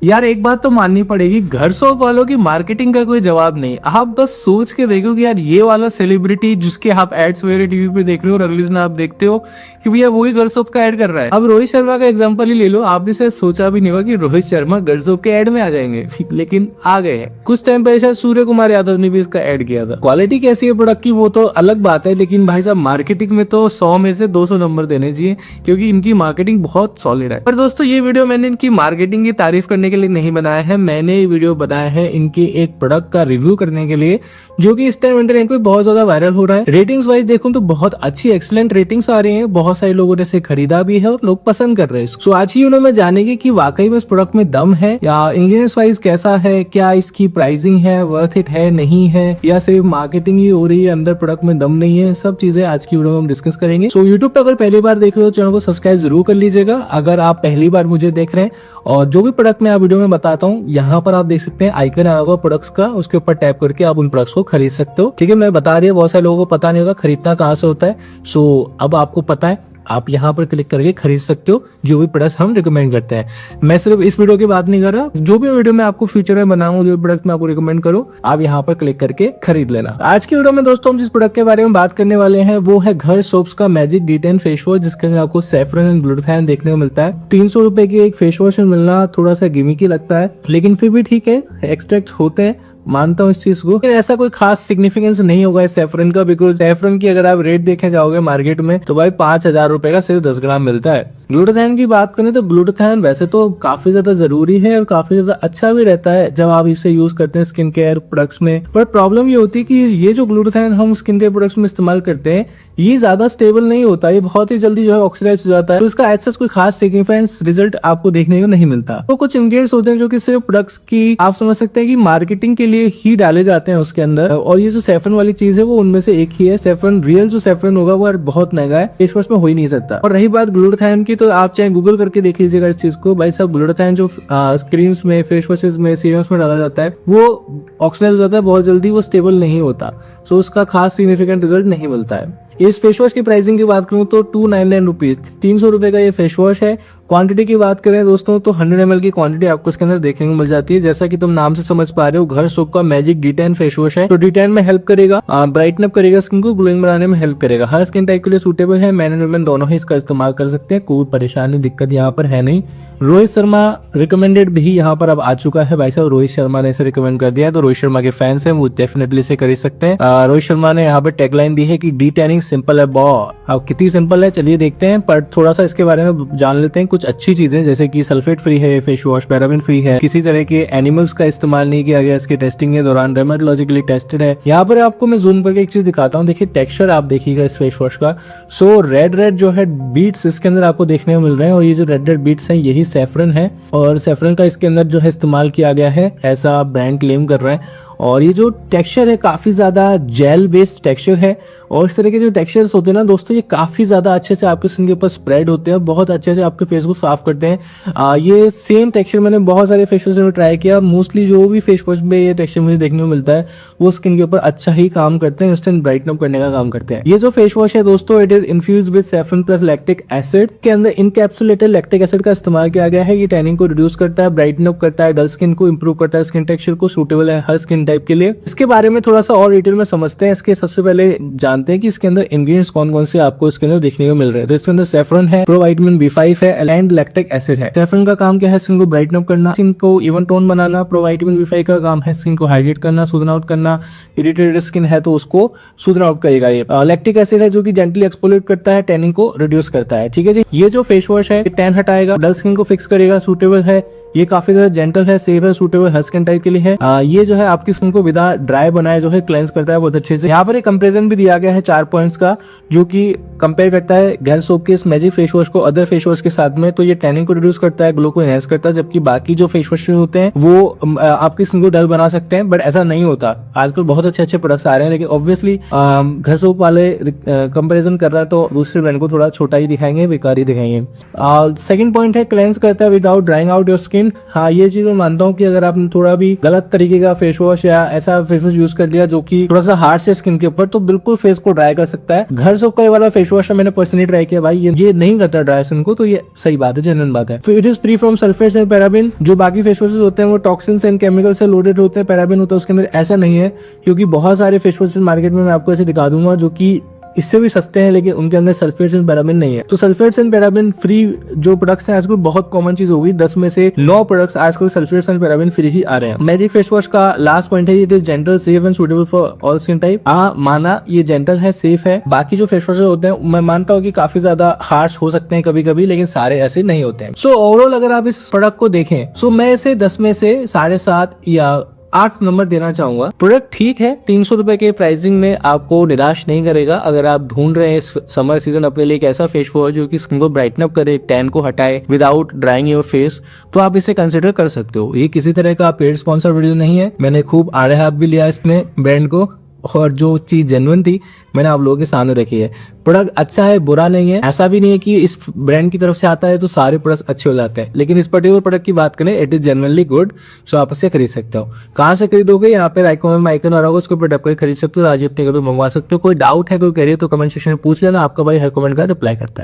यार एक बात तो माननी पड़ेगी, घर सोप वालों की मार्केटिंग का कोई जवाब नहीं। आप बस सोच के देखो कि यार ये वाला सेलिब्रिटी जिसके आप एड्स वगैरह टीवी पे देख रहे हो और अगले दिन आप देखते हो कि भैया वही घर सोप का एड कर रहा है। अब रोहित शर्मा का एग्जांपल ही ले लो, आपने शायद सोचा भी नहीं होगा कि रोहित शर्मा घर सोप के एड में आ जाएंगे लेकिन आ गए हैं। कुछ टाइम पहले शायद सूर्य कुमार यादव ने भी इसका एड किया था। क्वालिटी कैसी है प्रोडक्ट की वो तो अलग बात है, लेकिन भाई साहब मार्केटिंग में तो 100 में से 200 नंबर देने चाहिए, क्योंकि इनकी मार्केटिंग बहुत सॉलिड है। पर दोस्तों ये वीडियो मैंने इनकी मार्केटिंग की तारीफ करने के लिए नहीं बनाया है, मैंने ये वीडियो बनाया है इनके एक प्रोडक्ट का रिव्यू करने के लिए, जो कि इस टाइम इंटरनेट पे बहुत ज्यादा वायरल हो रहा है। रेटिंग्स वाइज देखूं तो बहुत अच्छी एक्सीलेंट रेटिंग्स आ रही हैं, बहुत सारे लोगों ने इसे खरीदा भी है और लोग पसंद कर रहे हैं। सो आज ही उन्होंने जानेंगे कि वाकई में इस प्रोडक्ट में दम है या इंग्रेडिएंट्स वाइज कैसा है, क्या इसकी प्राइसिंग है, वर्थ इट है नहीं है, या सिर्फ मार्केटिंग ही हो रही है, अंदर प्रोडक्ट में दम नहीं है। सब चीजें आज की वीडियो में हम डिस्कस करेंगे। सो यूट्यूब पे अगर पहली बार देख रहे हो चैनल को सब्सक्राइब जरूर कर लीजिएगा अगर आप पहली बार मुझे देख रहे हैं। और जो भी प्रोडक्ट मैं आप वीडियो में बताता हूँ यहाँ पर आप देख सकते हैं आइकन आया होगा प्रोडक्ट्स का, उसके ऊपर टैप करके आप उन प्रोडक्ट्स को खरीद सकते हो। ठीक है, मैं बता रही हूँ बहुत सारे लोगों को पता नहीं होगा खरीदना कहाँ से होता है। सो अब आपको पता है, आप यहाँ पर क्लिक करके खरीद सकते हो जो भी प्रोडक्ट्स हम रिकमेंड करते हैं। मैं सिर्फ इस वीडियो की बात नहीं कर रहा, जो भी वीडियो मैं आपको फ्यूचर में बनाऊं, जो प्रोडक्ट्स मैं आपको रिकमेंड करूं, आप यहाँ पर क्लिक करके खरीद लेना। आज की वीडियो में दोस्तों हम जिस प्रोडक्ट के बारे में बात करने वाले हैं वो है घर सोप्स का मैजिक D10 फेस वॉश, जिसके अंदर आपको सैफरन एंड ग्लूटाथायोन देखने को मिलता है। 300 रुपए की एक फेस वॉश में मिलना थोड़ा सा गिमिकी लगता है, लेकिन फिर भी ठीक है, एक्सट्रैक्ट होते हैं, मानता हूँ इस चीज को। लेकिन ऐसा कोई खास सिग्निफिकेंस नहीं होगा इस सैफरन का, बिकॉज सैफरन की अगर आप रेट देखे जाओगे मार्केट में तो भाई 5000 रुपए का सिर्फ 10 ग्राम मिलता है। ग्लूटाथायोन की बात करें तो ग्लूटाथायोन वैसे तो काफी ज्यादा जरूरी है और काफी ज्यादा अच्छा भी रहता है जब आप इसे यूज करते हैं स्किन केयर प्रोडक्ट्स में। पर प्रॉब्लम ये होती है कि ये जो ग्लूटाथायोन हम स्किन केयर प्रोडक्ट्स में इस्तेमाल करते हैं ये ज्यादा स्टेबल नहीं होता, ये बहुत ही जल्दी जो है ऑक्सीडाइज हो जाता है, तो इसका ऐसा कोई खास सिग्निफिकेंस रिजल्ट आपको देखने को नहीं मिलता। तो कुछ इंग्रेडिएंट्स होते हैं जो कि सिर्फ प्रोडक्ट्स की आप समझ सकते हैं कि मार्केटिंग के लिए ही डाले जाते हैं उसके अंदर, और ये जो सैफरन वाली चीज है वो उनमें से एक ही है। सैफरन रियल जो सैफरन होगा वो बहुत महंगा है, फेस वॉश में हो ही नहीं सकता। और रही बात ग्लूटाथायोन की, तो आप चाहे गूगल करके देख लीजिएगा इस चीज को। भाई सब ग्लूटाथायोन जो क्रीम्स में, फेस वॉशेस में, सीरम्स में डाला जाता है वो ऑक्सीडाइज हो जाता है बहुत जल्दी, वो स्टेबल नहीं होता, सो उसका खास सिग्निफिकेंट रिजल्ट नहीं मिलता है। इस फेस वॉश की प्राइसिंग की बात करूं तो 299 रुपीज, 300 रुपए का ये फेस वॉश है। क्वांटिटी की बात करें दोस्तों तो 100 ml की क्वांटिटी आपको इसके अंदर देखने को मिल जाती है। जैसा कि तुम नाम से समझ पा रहे हो, घर सोप का मैजिक D10 फेस वॉश है। तो D10 में हेल्प करेगा, ब्राइटन अप करेगा, स्किन को ग्लोइंग बनाने में हेल्प करेगा, हर स्किन टाइप के लिए सूटेबल है। मैन एंड वुमेन दोनों ही इसका इस्तेमाल कर सकते हैं, कोई परेशानी दिक्कत यहाँ पर है नहीं। रोहित शर्मा रिकमेंडेड भी यहाँ पर अब आ चुका है। भाई साहब रोहित शर्मा ने इसे रिकमेंड कर दिया है, तो रोहित शर्मा के फैंस हैं वो डेफिनेटली इसे खरीद सकते हैं। रोहित शर्मा ने यहाँ पे टैगलाइन दी है कि D10 सिंपल है बॉस। अब कितनी सिंपल है चलिए देखते हैं, पर थोड़ा सा इसके बारे में जान लेते हैं। कुछ अच्छी चीजें जैसे कि सल्फेट फ्री है फेस वॉश, पैराबेन फ्री है, किसी तरह के एनिमल्स का इस्तेमाल नहीं किया गया इसके टेस्टिंग के दौरान, डर्मेटोलॉजिकली टेस्टेड है। यहाँ पर आपको मैं जूम करके एक चीज दिखाता हूँ, देखिए टेक्सचर आप देखिएगा इस फेस वॉश का। सो रेड जो है बीट्स इसके अंदर आपको देखने को मिल रहे हैं, और ये जो रेड बीट्स हैं यही सैफरन है, और सैफरन का इसके अंदर जो है इस्तेमाल किया गया है ऐसा ब्रांड क्लेम कर रहा है। और ये जो टेक्सचर है काफी ज्यादा जेल बेस्ड टेक्सचर है, और इस तरह के जो टेक्सचर्स होते हैं ना दोस्तों ये काफी ज्यादा अच्छे से आपके स्किन के ऊपर स्प्रेड होते हैं, बहुत अच्छे से आपके फेस को साफ करते हैं। ये सेम टेक्सचर मैंने बहुत सारे फेस वॉश में ट्राई किया, मोस्टली जो भी फेस वॉश में ये टेक्सचर मुझे देखने को मिलता है वो स्किन के ऊपर अच्छा ही काम करते हैं, इंस्टेंट ब्राइटन अप करने का काम करते हैं। ये जो फेस वॉश है दोस्तों it is infused with saffron plus lactic acid, के अंदर इनकैप्सुलेटेड लैक्टिक एसिड का इस्तेमाल किया गया है। ये टैनिंग को रिड्यूस करता है, ब्राइटन अप करता है, डल स्किन को इंप्रूव करता है, स्किन टेक्सचर को सूटेबल है हर स्किन टाइप के लिए। इसके बारे में थोड़ा सा और डिटेल में समझते हैं। इसके सबसे पहले जानते हैं कि इसके अंदर इंग्रेडिएंट्स कौन कौन से आपको इसके अंदर देखने को मिल रहे हैं। तो इसके अंदर सैफरन है, प्रोविटामिन B5 है एंड लैक्टिक एसिड है। सैफरन का काम क्या है, स्किन को ब्राइटन अप करना, स्किन को इवन टोन बनाना। प्रोविटामिन B5 का काम है स्किन को हाइड्रेट करना, सूदन आउट करना। इरिटेटेड स्किन है तो उसको सूदन आउट करेगा। ये लैक्टिक एसिड है जो कि जेंटली एक्सफोलिएट करता है, टैनिंग को रिड्यूस करता है। ठीक है जी, ये जो फेस वॉश है टैन हटाएगा, डल स्किन को फिक्स करेगा, सूटेबल है, ये काफी ज्यादा जेंटल है, सेफ है, सूटेबल हर स्किन टाइप के लिए है। ये जो है आपकी स्किन को विदा ड्राई बनाए जो है क्लेंस करता है बहुत अच्छे से। यहाँ पर एक कंपैरिजन भी दिया गया है 4 पॉइंट्स का, जो कि कंपेयर करता है घर सोप के इस मैजिक फेस वॉश को अदर फेस वॉश के साथ में। तो ये टैनिंग को रिड्यूस करता है, ग्लो को एनहांस करता है, जबकि बाकी जो फेस वॉश होते हैं वो आपकी स्किन को डल बना सकते हैं, बट ऐसा नहीं होता। आजकल बहुत अच्छे प्रोडक्ट्स आ रहे हैं, लेकिन ऑब्वियसली घर सोप वाले कंपेरिजन कर रहा है तो दूसरे ब्रांड को थोड़ा छोटा ही दिखाएंगे, बेकार ही दिखाएंगे। सेकंड पॉइंट है क्लेंस करता है without drawing out your skin. हाँ, ये चीज मैं मानता हूँ कि अगर आपने थोड़ा भी गलत तरीके का फेस वॉश या ऐसा फेस वॉश यूज कर लिया जो कि थोड़ा सा हार्श है स्किन के ऊपर, तो बिल्कुल फेस को ड्राई कर सकता है। घर सोप का ये वाला फेस वॉश मैंने पर्सनली ट्राई किया, भाई ये नहीं करता ड्राई स्किन को, तो ये सही सही बात है, जेन्युइन बात है। फिर it is free from sulphates and paraben. जो बाकी फेस वॉशेस होते हैं वो टॉक्सिन्स एंड केमिकल से लोडेड होते हैं, पैराबिन होता है उसके अंदर, ऐसा नहीं है। क्योंकि बहुत सारे फेस वॉशेस मार्केट में मैं आपको ऐसे दिखा दूंगा जो कि इससे भी सस्ते हैं, लेकिन उनके अंदर सल्फेट्स एंड पैराबिन नहीं है। तो सल्फेट्स एंड पैराबिन फ्री जो प्रोडक्ट्स हैं आजकल बहुत कॉमन चीज होगी। 10 में से 9 प्रोडक्ट्स आजकल सल्फेट्स एंड पैराबिन फ्री ही आ रहे हैं। मैजिक फेस वॉश का लास्ट पॉइंट है, it is gentle, safe and suitable for all skin type. माना ये जेंटल है, सेफ है। बाकी जो फेस वॉशेस होते हैं मैं मानता हूँ कि काफी ज्यादा हार्श हो सकते हैं कभी कभी, लेकिन सारे ऐसे नहीं होते हैं। सो ओवरऑल अगर आप इस प्रोडक्ट को देखें, सो मैं इसे 10 में से 7.5 या 8 नंबर देना चाहूंगा। प्रोडक्ट ठीक है, 300 रुपए के प्राइसिंग में आपको निराश नहीं करेगा। अगर आप ढूंढ रहे हैं इस समर सीजन अपने लिए एक ऐसा फेस वॉश जो कि स्किन को ब्राइटन अप करे, टैन को हटाए विदाउट ड्राइंग योर फेस, तो आप इसे कंसिडर कर सकते हो। ये किसी तरह का पेड स्पॉन्सर वीडियो नहीं है, मैंने खूब आड़े हाथ भी लिया इसमें ब्रांड को, और जो चीज जेन्युइन थी मैंने आप लोगों के सामने रखी है। प्रोडक्ट अच्छा है, बुरा नहीं है। ऐसा भी नहीं है कि इस ब्रांड की तरफ से आता है तो सारे प्रोडक्ट्स अच्छे हो जाते हैं, लेकिन इस पर्टिकुलर प्रोडक्ट की बात करें, इट इज जेन्युइनली गुड। सो आप इसे खरीद सकते हो। कहाँ से खरीदोगे, यहाँ पे राइट कॉर्नर में आइकन आ रहा होगा, उसको प्रोडक्ट को खरीद सकते हो। आज अपने घर पे मंगवा सकते हो। कोई डाउट है, कोई करिए तो कमेंट सेक्शन में पूछ लेना, आपका भाई हर कमेंट का रिप्लाई करता है।